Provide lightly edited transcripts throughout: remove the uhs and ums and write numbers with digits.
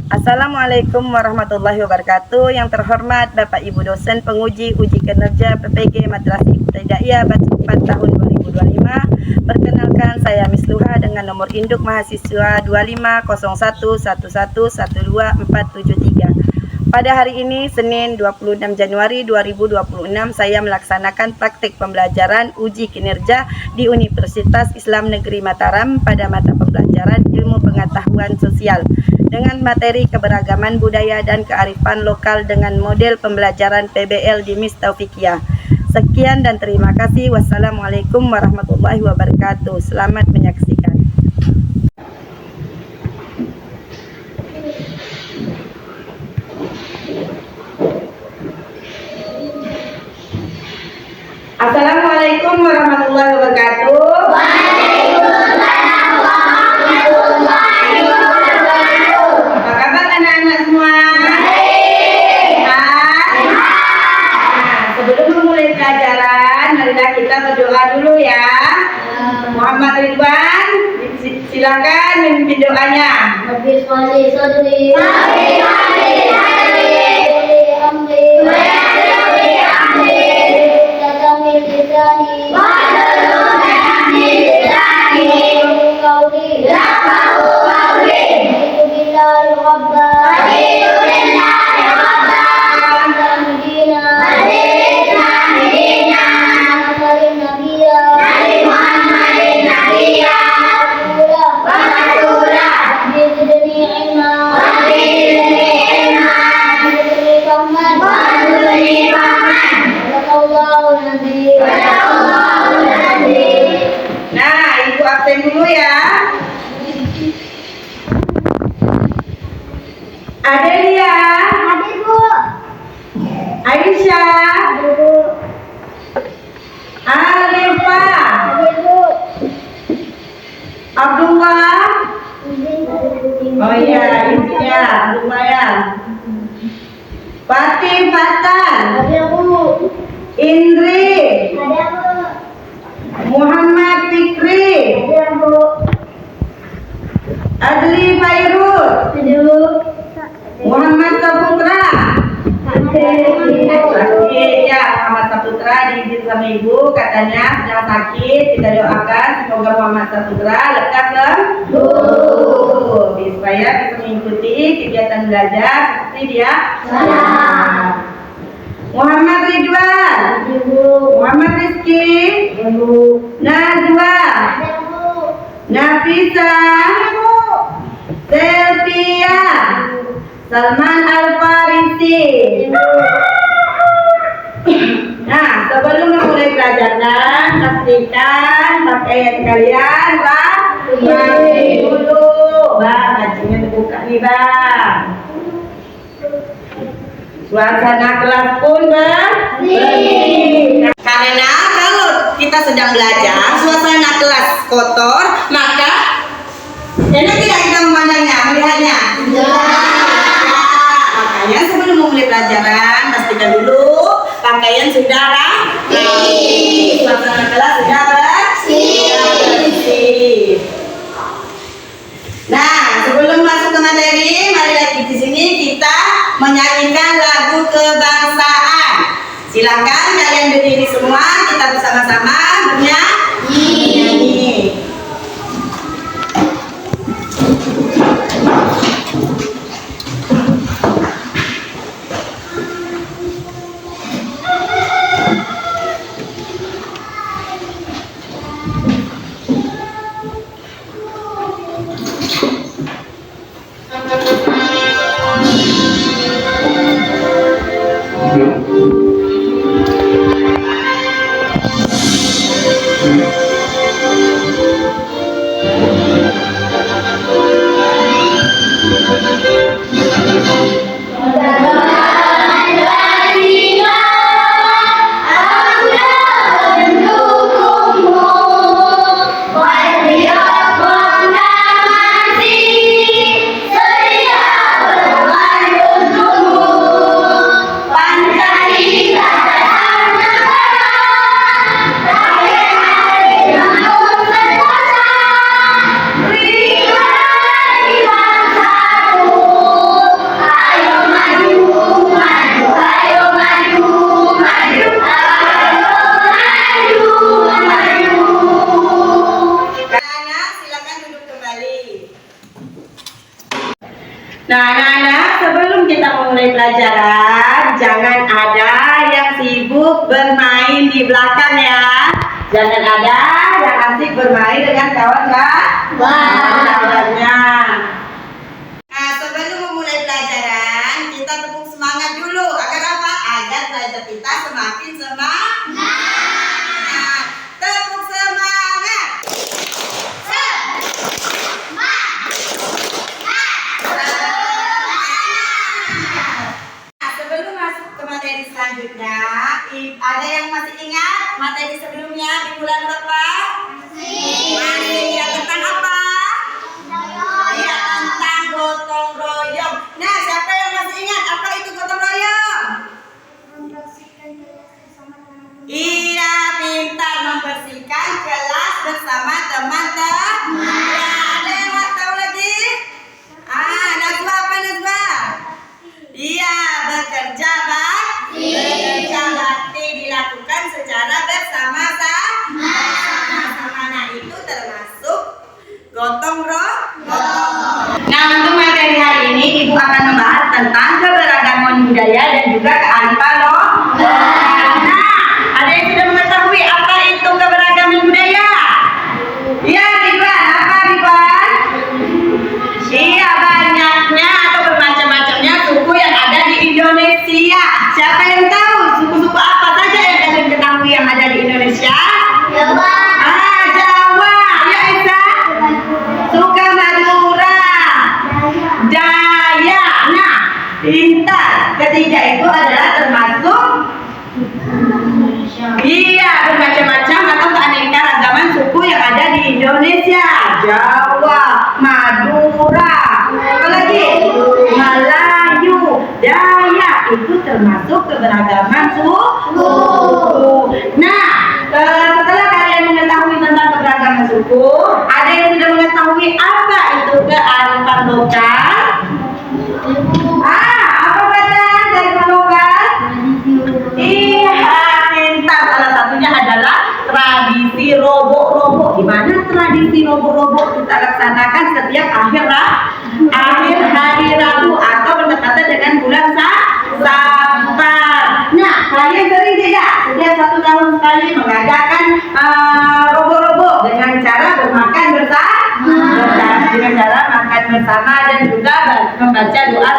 Assalamualaikum warahmatullahi wabarakatuh. Yang terhormat Bapak Ibu dosen penguji uji kinerja PPG Madrasah Ibtidaiyah Batu 4 tahun 2025. Perkenalkan, saya Miss Luha dengan nomor induk mahasiswa 25011112473. Pada hari ini, Senin 26 Januari 2026, saya melaksanakan praktik pembelajaran uji kinerja di Universitas Islam Negeri Mataram pada mata pembelajaran Ilmu Pengetahuan Sosial dengan materi keberagaman budaya dan kearifan lokal dengan model pembelajaran PBL di Miss Taufiqiyah. Sekian dan terima kasih. Wassalamualaikum warahmatullahi wabarakatuh. Selamat menyaksikan. Assalamualaikum warahmatullahi wabarakatuh. Waalaikumsalam warahmatullahi wabarakatuh. Apa kabar anak-anak semua? Sehat. Sebelum memulai pelajaran, marilah kita berdoa dulu ya. Muhammad Ridwan, silakan memimpin doanya. Habis masih sedih. Nah, ibu absen dulu ya. Adelia, Aisyah, Alifa, Abdullah. Oh iya, izinnya Abdullah ya. Fatih, Fatan, Indri, Muhammad Fikri, Adli Fairul, Muhammad Saputra. Oke ya, Muhammad Saputra diizin sama ibu, katanya sedang sakit. Kita doakan semoga Muhammad Saputra lekas sembuh supaya bisa mengikuti kegiatan belajar seperti dia. Muhammad Ridwan, Muhammad Rizky, Najwa, Nafisa, Selvia, Salman Al-Farisi. Nah, sebelum memulai pelajaran, pastikan pakaian kalian rapi dulu. Bang, bajunya dibuka nih bang. Suasana kelas pun bersih. Karena kalau kita sedang belajar, suasana kelas kotor, maka enak tidak kita memandangnya, melihatnya? Makanya sebelum memulai pelajaran, pastikan dulu pakaian sudah rapi, suasana kelas sudah bersih. Nah, sebelum masuk ke materi, marilah di sini kita menyanyikan lagu kebangsaan. Silakan kalian berdiri semua, kita bersama-sama bernyanyi. Ibu bermain di belakang ya. Jangan ada yang asik bermain dengan kawan-kawannya. Nah, sebelum memulai pelajaran, kita tepuk semangat dulu. Agar apa? Agar belajar kita semakin semangat. Tepuk semangat. Nah, sebelum masuk ke materi selanjutnya, ada yang masih ingat materi sebelumnya di bulan berapa? Masih ya, tentang apa? Ya, tentang gotong royong. Nah, siapa yang masih ingat apa itu gotong royong? Iya, pintar, membersihkan kelas bersama teman-teman. Ya, ada yang nggak tahu lagi? Najwa apa Najwa? Iya, bekerja bakti dilakukan secara bersama-sama. Nah, itu termasuk gotong royong. Nah, untuk materi hari ini Ibu akan membahas tentang keberagaman budaya dan juga kearifan lokal. Nah, ada yang sudah mengetahui apa itu keberagaman budaya? Iya, Ridwan. Apa, Ridwan? Iya, banyaknya atau bermacam-macamnya suku yang ada di Indonesia. Siapa yang tahu suku-suku apa saja yang kalian ketahui yang ada di Indonesia? Jawa. Jawa. Ya, Esa? Suka Madura. Dayak. Nah, pintar. Ketiga itu adalah termasuk bermacam-macam atau keanekaragaman suku yang ada di Indonesia. Jawa, Madura, apalagi Melayu, Dayak, itu termasuk keberagaman suku. Nah, setelah kalian mengetahui tentang keberagaman suku, ada yang sudah mengetahui apa itu kearifan lokal? Apa kata kearifan lokal? Iya, pintar. Salah satunya adalah tradisi robo-robo. Di mana tradisi robo-robo kita laksanakan setiap akhir hari Rabu atau berdekatan dengan bulan Safar. Nah, kalian sering tidak setiap 1 tahun sekali mengadakan robo-robo dengan cara bermakan bersama dan juga membaca doa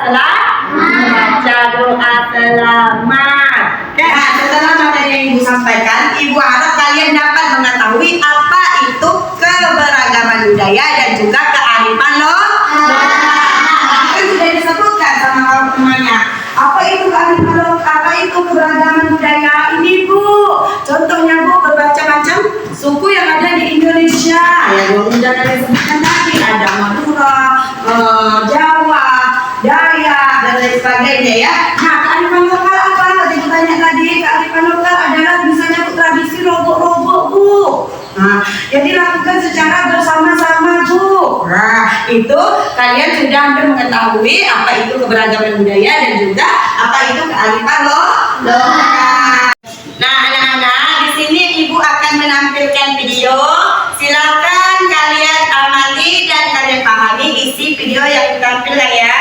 selamat. Nah, setelah materi yang Ibu sampaikan, Ibu harap kalian dapat mengetahui apa itu keberagaman budaya dan juga kearifan lokal. Kan sudah disebutkan sama teman-temannya. Apa itu kearifan lokal? Apa itu keberagaman budaya? Ini Bu, contohnya Bu, bermacam-macam suku yang ada di Indonesia. Ya, sudah kalian sebutkan tadi, ada Madura, Jawa, Dayak, dan lain sebagainya ya. Nah, kearifan lokal apa? Tadi tanya tadi, kearifan lokal adalah misalnya tradisi robo-robo Bu. Nah, yang dilakukan secara bersama-sama Bu. Nah, itu kalian sudah hampir mengetahui apa itu keberagaman budaya dan juga apa itu kearifan lokal. Nah, anak-anak, di sini Ibu akan menampilkan video. Silakan kalian amati dan kalian pahami isi video yang ditampilkan ya.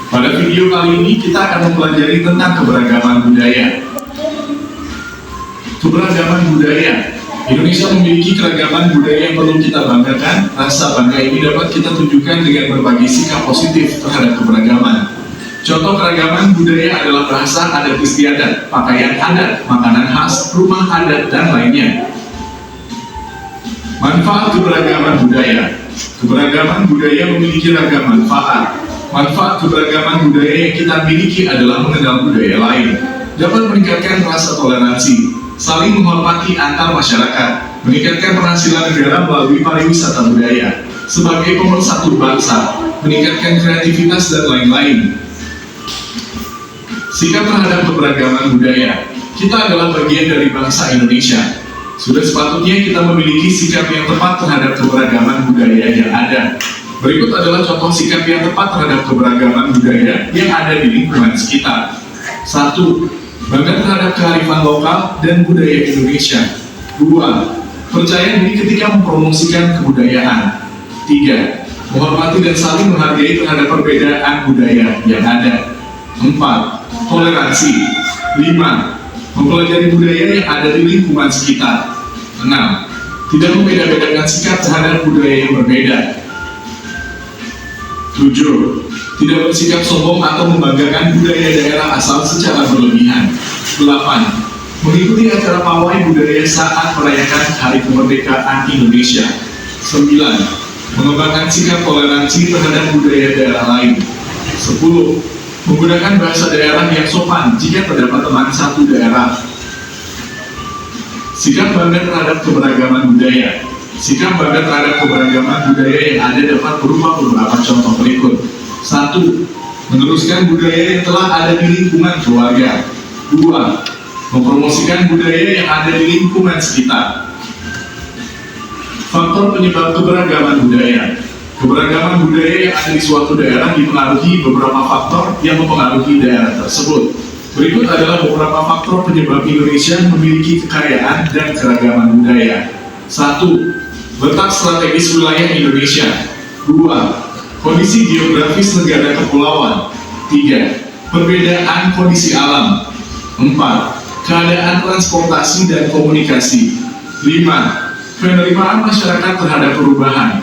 Pada video kali ini kita akan mempelajari tentang keberagaman budaya. Keberagaman budaya. Indonesia memiliki keragaman budaya yang perlu kita banggakan. Rasa bangga ini dapat kita tunjukkan dengan berbagai sikap positif terhadap keberagaman. Contoh keragaman budaya adalah bahasa adat istiadat, pakaian adat, makanan khas, rumah adat, dan lainnya. Manfaat keberagaman budaya. Keberagaman budaya memiliki ragam manfaat. Manfaat keberagaman budaya yang kita miliki adalah mengenal budaya lain, dapat meningkatkan rasa toleransi, saling menghormati antar masyarakat, meningkatkan penghasilan negara melalui pariwisata budaya, sebagai pemersatu bangsa, meningkatkan kreativitas dan lain-lain. Sikap terhadap keberagaman budaya. Kita adalah bagian dari bangsa Indonesia. Sudah sepatutnya kita memiliki sikap yang tepat terhadap keberagaman budaya yang ada. Berikut adalah contoh sikap yang tepat terhadap keberagaman budaya yang ada di lingkungan sekitar. 1. bangga terhadap kearifan lokal dan budaya Indonesia. 2. Percaya diri ketika mempromosikan kebudayaan. 3. Menghormati dan saling menghargai terhadap perbedaan budaya yang ada. 4. Toleransi. 5. Mempelajari budaya yang ada di lingkungan sekitar. 6. Tidak membeda-bedakan sikap terhadap budaya yang berbeda. 7. Tidak bersikap sombong atau membanggakan budaya daerah asal secara berlebihan. 8. Mengikuti acara pawai budaya saat merayakan Hari Kemerdekaan Indonesia. 9. Mengembangkan sikap toleransi terhadap budaya daerah lain. 10. Menggunakan bahasa daerah yang sopan jika terdapat teman satu daerah. Sikap bangga terhadap keberagaman budaya. Sikap bangga terhadap keberagaman budaya yang ada dapat berupa beberapa contoh berikut. 1. Meneruskan budaya yang telah ada di lingkungan keluarga. 2. Mempromosikan budaya yang ada di lingkungan sekitar. Faktor penyebab keberagaman budaya. Keberagaman budaya yang ada di suatu daerah dipengaruhi beberapa faktor yang mempengaruhi daerah tersebut. Berikut adalah beberapa faktor penyebab Indonesia memiliki kekayaan dan keragaman budaya. 1. Letak strategis wilayah Indonesia. 2. Kondisi geografis negara kepulauan. 3. Perbedaan kondisi alam. 4. Keadaan transportasi dan komunikasi. 5. Penerimaan masyarakat terhadap perubahan.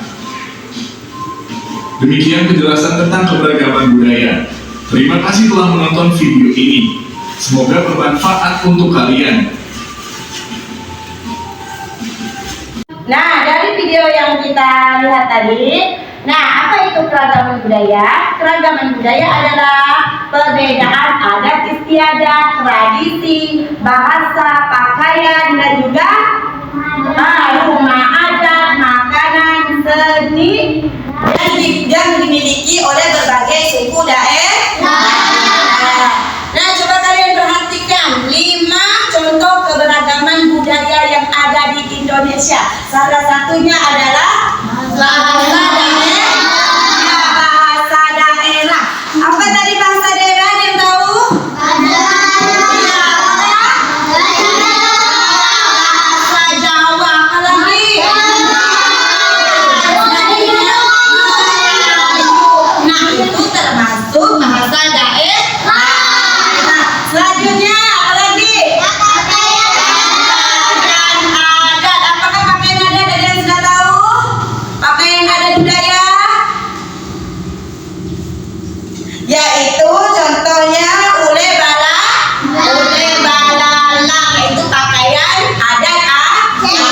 Demikian penjelasan tentang keberagaman budaya. Terima kasih telah menonton video ini. Semoga bermanfaat untuk kalian. Nah, dari video yang kita lihat tadi, apa itu keragaman budaya? Keragaman budaya adalah perbedaan adat istiadat, tradisi, bahasa, pakaian, dan juga rumah adat, makanan, seni yang dimiliki oleh berbagai suku daerah. Nah, coba kalian perhatikan 5 contoh keberagaman budaya yang ada di Indonesia. Salah satunya adalah bahasa daerah. Apa tadi bahasa daerah yang tahu? Bahasa Jawa. Apa lagi? Nah, itu termasuk bahasa daerah. Nah, selanjutnya apa lagi? Pakaian adat. Apakah pakaian adat ada yang sudah tahu? Pakaian adat budaya? Yaitu contohnya ule balalang, yaitu pakaian adat Aceh.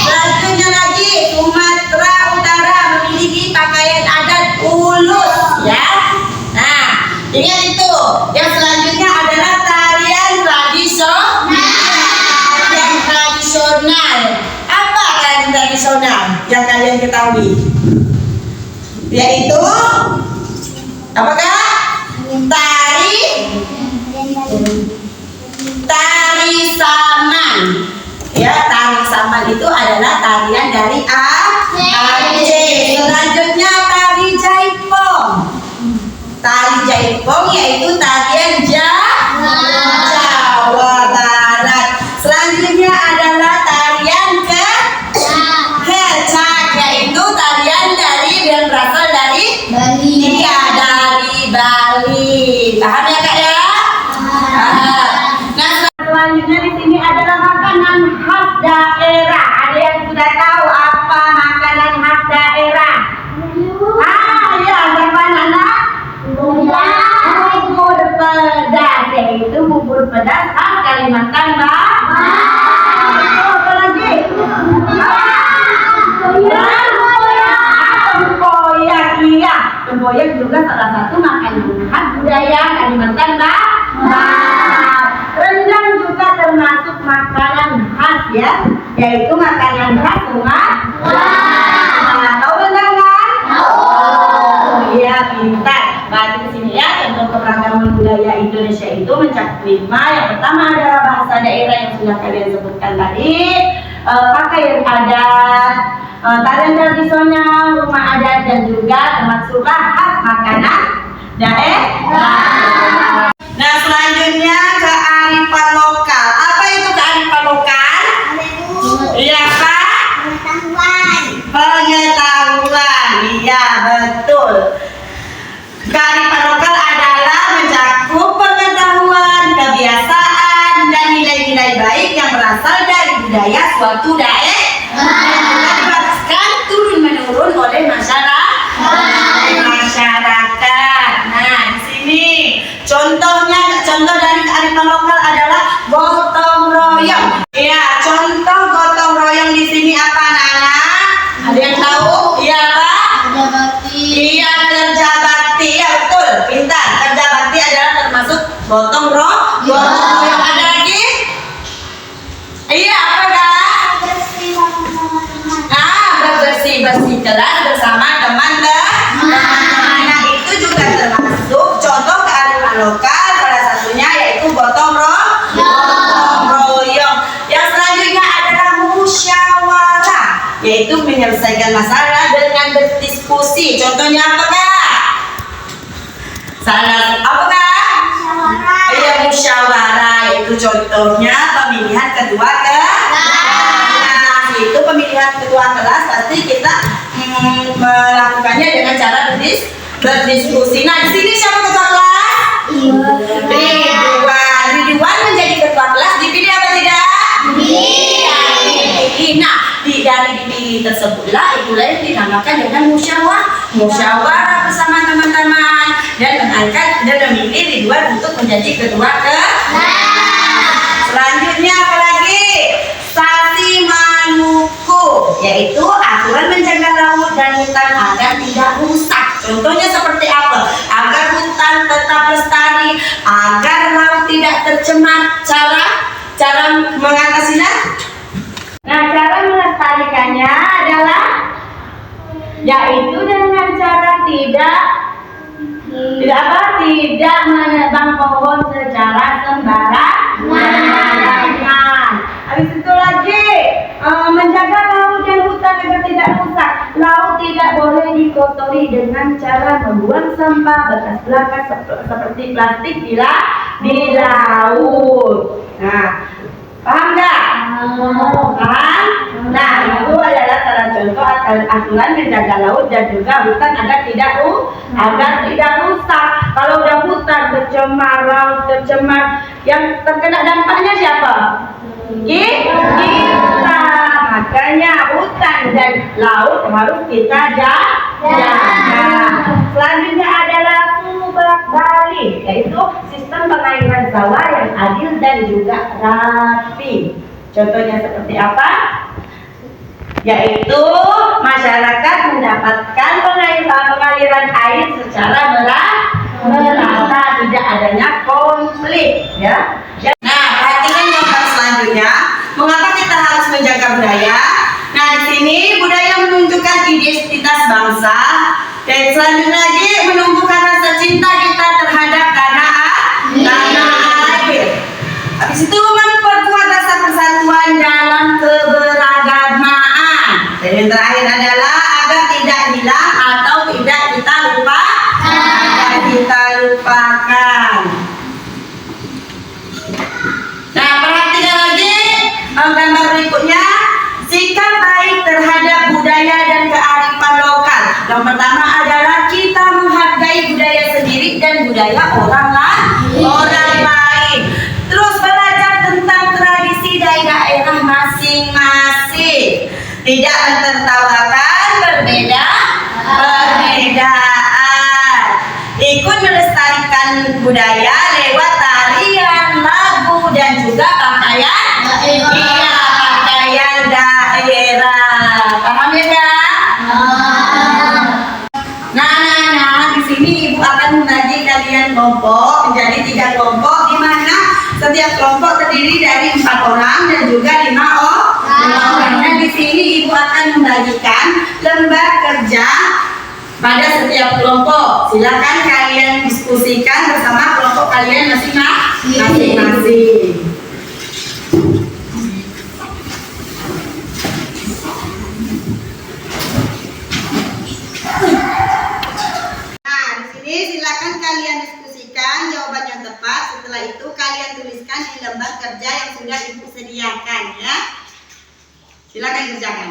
Selanjutnya lagi Sumatera Utara memiliki pakaian adat ulus, ya. Nah, ingat itu. Yang selanjutnya adalah tarian tradisional. Apa tarian tradisional yang kalian ketahui? Yaitu apakah? Tari saman. Ya, tari saman itu adalah tarian dari Aceh. Selanjutnya tari jaipong. Tari jaipong yaitu tarian Jawa Barat. Selanjutnya adalah tarian kecak, yaitu tarian yang berasal dari Bali. Iya, dari Bali. Paham ya Kak ya? Nah, selanjutnya di sini adalah makanan khas daerah. Ada yang sudah tahu apa makanan khas daerah? Ya, apa Nana? Bubur pedas, yaitu bubur pedas khas Kalimantan apa lagi? Tempoyak, iya. Tempoyak juga salah satu makanan khas budaya Kalimantan Barat. Rendang juga termasuk makanan khas, ya, yaitu makanan khas Sumatera. Tahu rendang kan? Iya, pintar. Baca di sini ya, contoh keberagaman budaya Indonesia itu mencakup 5. Yang pertama adalah bahasa daerah yang sudah kalian sebutkan tadi, pakaian adat, tarian tradisional, rumah adat, dan juga termasuklah khas makanan daerah. Nah, selanjutnya pengetahuan. Iya, betul. Kearifan lokal adalah mencakup pengetahuan, kebiasaan, dan nilai-nilai baik yang berasal dari budaya suatu daerah. Diwariskan turun-menurun oleh masyarakat. Nah, di sini contoh dari kearifan lokal adalah gotong royong. Iya, contoh gotong royong di sini apa, Nana? Ada yang tahu? Iya, Pak? Kerja bakti. Iya, kerja bakti. Ya, betul. Pintar. Kerja bakti adalah termasuk gotong royong. Ada lagi? Iya, apa, Kak? Bersih kelas bersama teman-teman. Nah, itu juga termasuk contoh kearifan lokal. Salah satunya yaitu gotong royong. Yang selanjutnya adalah musyawarah, yaitu menyelesaikan masalah dengan berdiskusi. Contohnya apa, Kak? Iya, musyawarah, yaitu contohnya pemilihan ketua kelas. Itu pemilihan ketua kelas pasti kita melakukannya dengan cara berdiskusi. Nah, di sini siapa ketua kelas? Ridwan menjadi ketua kelas, dipilih apa tidak? Dipilih. Nah, dari dipilih tersebutlah itulah yang dinamakan dengan musyawarah bersama teman-teman, dan mengangkat dan memilih Ridwan untuk menjadi ketua kelas. Selanjutnya apa lagi? Sasi Maluku, yaitu aturan menjaga laut dan hutan agar tidak rusak. Contohnya seperti apa? Agar hutan tetap lestari, agar laut tidak tercemar. Cara mengatasinya? Nah, cara melestarikannya adalah yaitu dengan cara tidak menebang pohon secara sembarangan. Habis itu lagi menjaga laut dan hutan agar tidak rusak. Laut tidak boleh dikotori dengan cara membuang sampah bekas seperti plastik di laut. Nah, paham nggak? Paham? Nah, itu adalah salah contoh aturan menjaga laut dan juga hutan agar tidak rusak. Kalau udah hutan tercemar, laut tercemar, yang terkena dampaknya siapa? Kita. Makanya hutan dan laut harus kita jaga. Selanjutnya adalah subak balik, yaitu sistem pengairan sawah yang adil dan juga rapi. Contohnya seperti apa? Yaitu masyarakat mendapatkan pengaliran air secara merata, tidak adanya konflik, ya. Nah, perhatikan gambar selanjutnya. Mengapa kita harus menjaga budaya? Nah, di sini budaya menunjukkan identitas bangsa, dan selanjutnya lagi menumbuhkan rasa cinta kita terhadap tanah air. Habis itu memperkuat rasa persatuan dalam keberagaman. Dan yang terakhir adalah agar tidak hilang atau tidak kita lupakan. Nah, perhatikan lagi gambar berikutnya. Sikap baik terhadap budaya dan kearifan lokal. Yang pertama adalah kita menghargai budaya sendiri dan budaya orang lain. Terus belajar tentang tradisi daerah masing-masing. Tidak mentertawakan perbedaan. Ikut melestarikan budaya lewat tarian, lagu, dan juga pakaian daerah. Paham ya, Kak? Nah, di sini Ibu akan membagi kalian kelompok menjadi 3 kelompok, di mana setiap kelompok terdiri dari 4 orang dan juga 5 orang. Dan di sini Ibu akan membagikan lembar kerja pada setiap kelompok. Silakan kalian diskusikan bersama kelompok kalian masing-masing. Silakan kalian diskusikan jawaban yang tepat. Setelah itu kalian tuliskan di lembar kerja yang sudah Ibu sediakan, ya. Silakan kerjakan.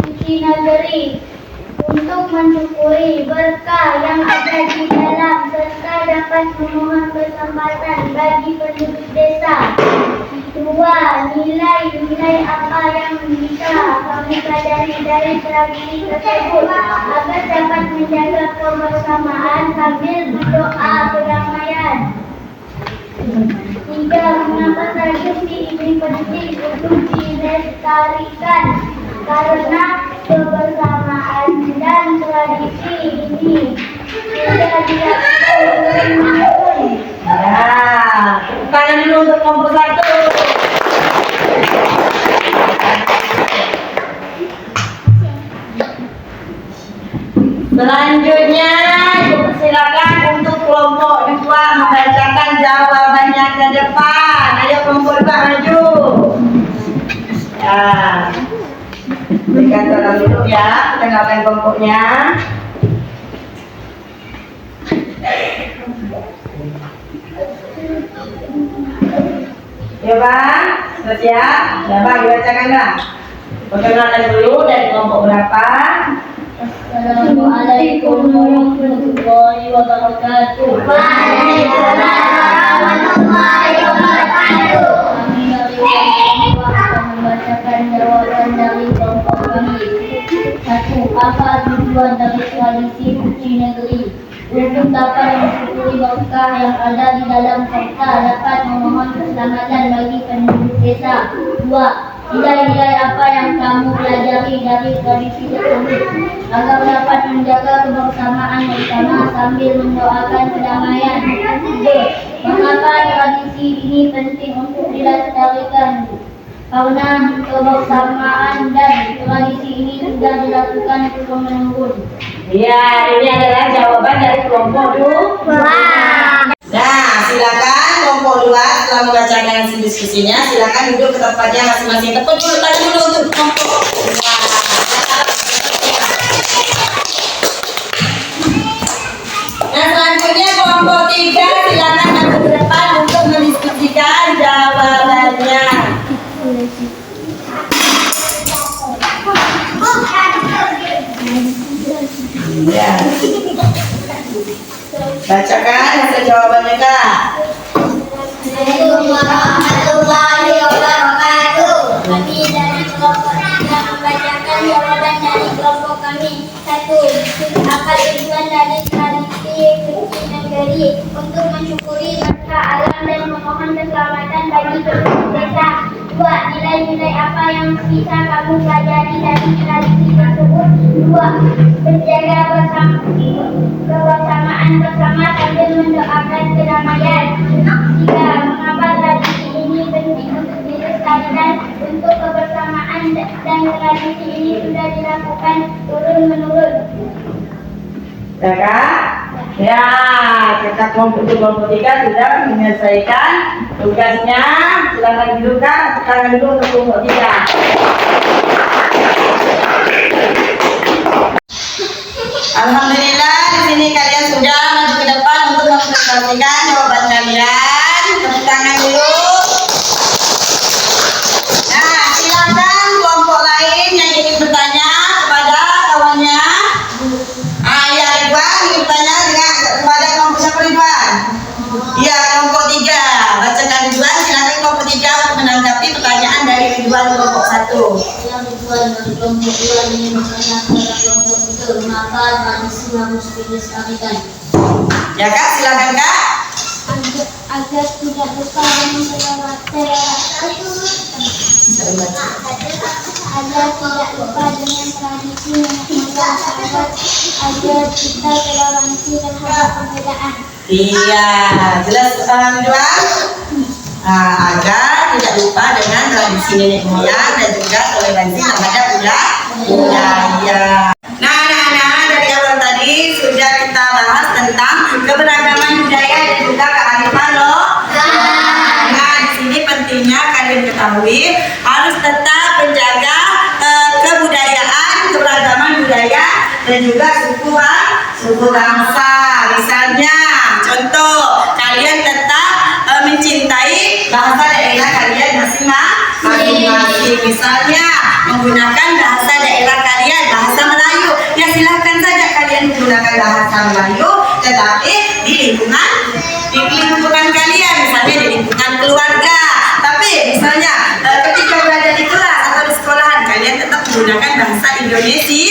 suci negeri untuk mensyukuri berkah yang ada di dalam serta dapat memohon kesempatan bagi penduduk desa. 2. Nilai-nilai apa yang bisa kami pelajari dari tradisi tersebut agar dapat menjaga kebersamaan sambil berdoa perdamaian. 3. Mengapa tradisi ini penting untuk dilestarikan? Karena kebersamaan dan tradisi ini sudah dilakukan turun-temurun. Ya, tangan dulu untuk kelompok 1. Selanjutnya, silakan untuk kelompok 2 membacakan jawabannya ke depan. Ayo kelompok 2 maju. Ya, berikan salam dulu ya, perkenalkan kelompoknya. Ya Bang, sudah siap? Ya Bang, dibacakan Bang. Perkenalkan dulu dari kelompok berapa? Assalamualaikum warahmatullahi wabarakatuh. Waalaikumsalam warahmatullahi wabarakatuh. Kami dari kelompok akan membacakan jawaban dari kelompok kami. 1. Apa tujuan dari tradisi suci negeri? Untuk dapat mensyukuri berkah yang ada di dalam serta dapat memohon keselamatan bagi penduduk desa. 2. Nilai-nilai apa yang kamu pelajari dari tradisi tersebut agar dapat menjaga kebersamaan bersama sambil mendoakan kedamaian. 3. Mengapa tradisi ini penting untuk dilestarikan? Karena kebersamaan dan tradisi ini sudah dilakukan turun-menurun. Ya, ini adalah jawaban dari kelompok 2. Nah, silakan kelompok 2 setelah membacakan hasil diskusinya, silakan duduk ke tempatnya masing-masing. Tepuk dulu tangan dulu untuk kelompok 2. Nah, selanjutnya kelompok 3 silakan maju ke depan untuk mendiskusikan jawabannya. Ya. Bacakan hasil jawabannya Kak. Assalamualaikum warahmatullahi wabarakatuh. Kami dari kelompok 3 membacakan jawaban dari kelompok kami. 1. Apa tujuan dari tradisi suci negeri? Untuk mensyukuri berkah alam dan memohon keselamatan bagi penduduk desa. 2. Nilai-nilai apa yang bisa kamu pelajari dari tradisi tersebut? 2. Menjaga kebersamaan bersama sambil mendoakan kedamaian. 3. Mengapa tradisi ini penting untuk dilestarikan? Untuk kebersamaan dan tradisi ini sudah dilakukan turun-menurun. Ya Kak? Ya, kita kelompok 3 sudah menyelesaikan tugasnya. Silakan dulu Kak, tangan dulu untuk kelompok 3. Alhamdulillah, di sini kalian sudah maju ke depan untuk mempresentasikan jawaban kalian. Tepuk tangan dulu. Nah, silakan kelompok lain yang ingin bertanya kepada kawannya. Ya Ridwan ingin bertanya kepada kelompok siapa Ridwan? Ya, kelompok 3. Bacakan Ridwan, silakan kelompok 3 untuk menanggapi pertanyaan dari Ridwan kelompok 1. Yang Ridwan dari kelompok 2 ingin bertanya kepada kelompok 3, mengapa tradisi harus dilestarikan? Ya Kak, silakan Kak. Agar tidak lupa dengan agar tidak lupa dengan tradisi nenek moyang sahabat, agar kita toleransi terhadap perbedaan. Iya, jelas Ridwan. Agar tidak lupa dengan tradisi nenek moyang dan juga toleransi terhadap budaya. Nah, dari awal tadi sudah kita bahas tentang keberagaman budaya dan juga kearifan loh. Nah, di sini pentingnya kalian ketahui harus tetap menjaga kebudayaan, keberagaman budaya dan juga suku bangsa. Misalnya, contoh kalian tetap mencintai bahasa daerah kalian masing-masing. Misalnya menggunakan bahasa daerah Melayu, tetapi di lingkungan kalian, misalnya di lingkungan keluarga. Tapi misalnya ketika berada di kelas atau di sekolahan, kalian tetap menggunakan bahasa Indonesia,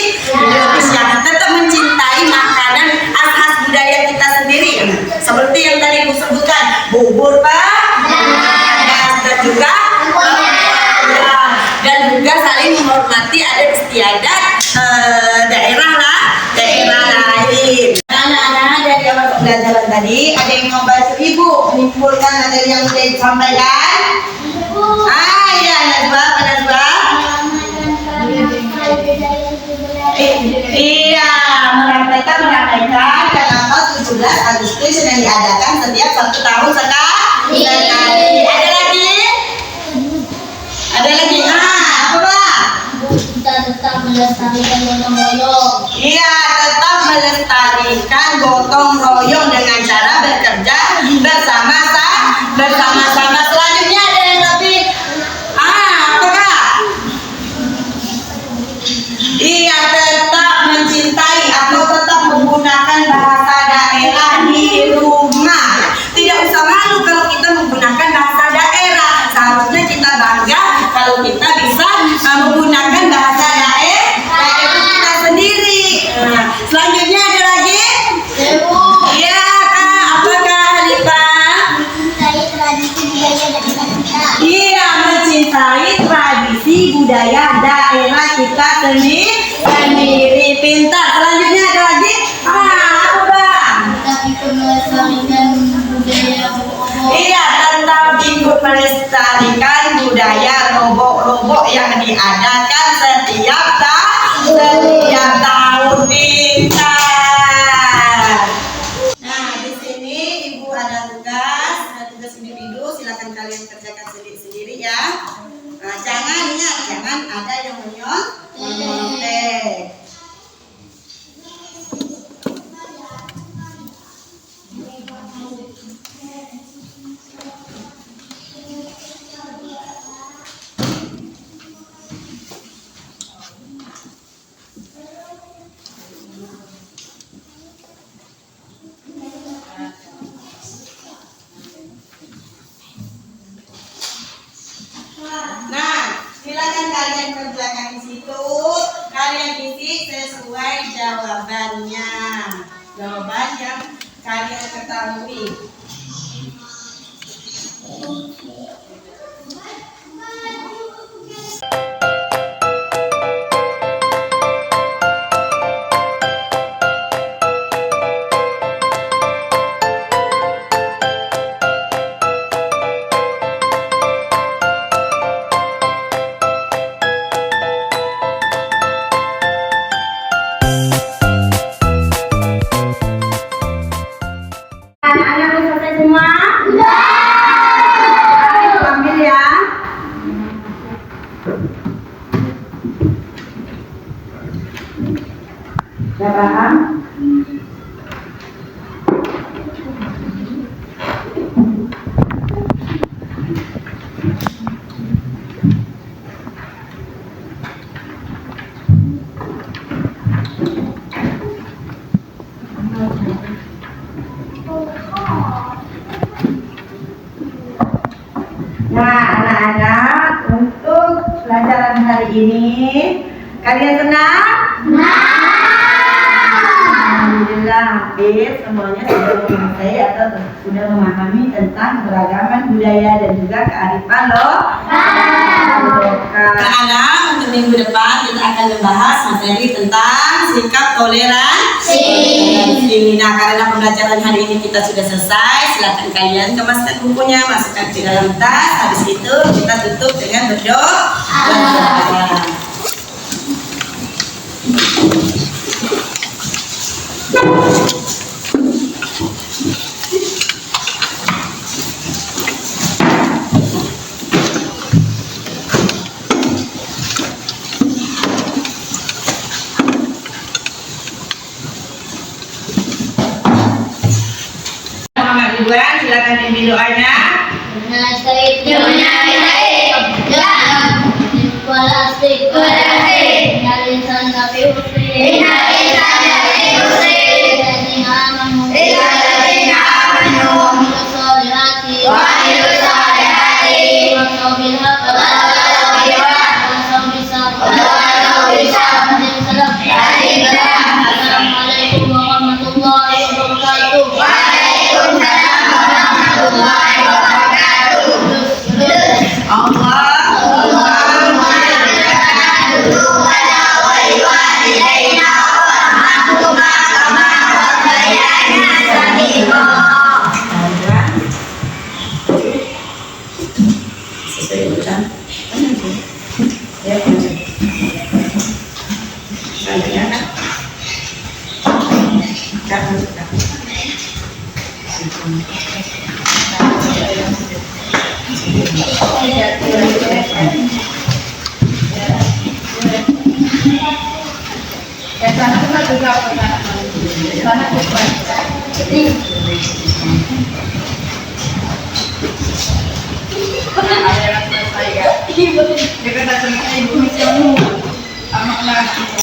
tetap mencintai makanan khas budaya kita sendiri, seperti yang tadi Bu sebutkan, bubur Pak, dan juga saling menghormati adat istiadat daerah lain. Anak-anak dari awal pembelajaran tadi, ada yang mau bantu Ibu menyimpulkan materi yang sudah disampaikan? Iya, Najwa, Pak Najwa. Iya, meramaikan kenapa 17 Agustus yang diadakan setiap 1 tahun sekali. Ada lagi? Apa Pak? Kita tetap melestarikan gotong royong. Iya, tetap melestarikan gotong royong dengan cara bekerja bersama-sama. Selanjutnya ada yang lebih apa Kak? Iya, tetap mencintai atau tetap menggunakan bahasa daerah di rumah. Tidak usah malu kalau kita menggunakan bahasa daerah. Seharusnya kita bangga kalau kita bisa menggunakan bahasa daerah kita sendiri. Selanjutnya ada lagi? Iya Kak, apa Kak Halifah? Mencintai tradisi budaya daerah kita. Iya, mencintai tradisi budaya daerah kita sendiri. Pintar. Selanjutnya ada lagi? Apa Bang? Kita ikut melestarikan budaya Robo. Iya, tetap ikut melestarikan budaya robok-robok yang diadakan setiap tahun. Pintar. Nah, di sini Ibu ada tugas individu, silakan kalian kerjakan sendiri-sendiri ya. Nah, jangan ada yang menyontek. Nah, silakan kalian kerjakan di situ. Kalian isi sesuai jawabannya. Jawaban yang kalian ketahui. Anak-anak udah selesai semua? Ayo ambil ya. Udah paham? Nah, anak-anak, untuk pelajaran hari ini kalian senang? Alhamdulillah, hampir semuanya sudah menguasai atau sudah memahami tentang keberagaman budaya dan juga kearifan lokal. Anak-anak, untuk minggu depan kita akan membahas materi tentang sikap toleransi. Nah, karena pembelajaran hari ini kita sudah selesai, silakan kalian kemaskan bukunya, masukkan ke dalam tas. Habis itu kita tutup dengan berdoa. Silakan pimpin doanya. Inna Ya. Kita dah selesai, ibu mesti anak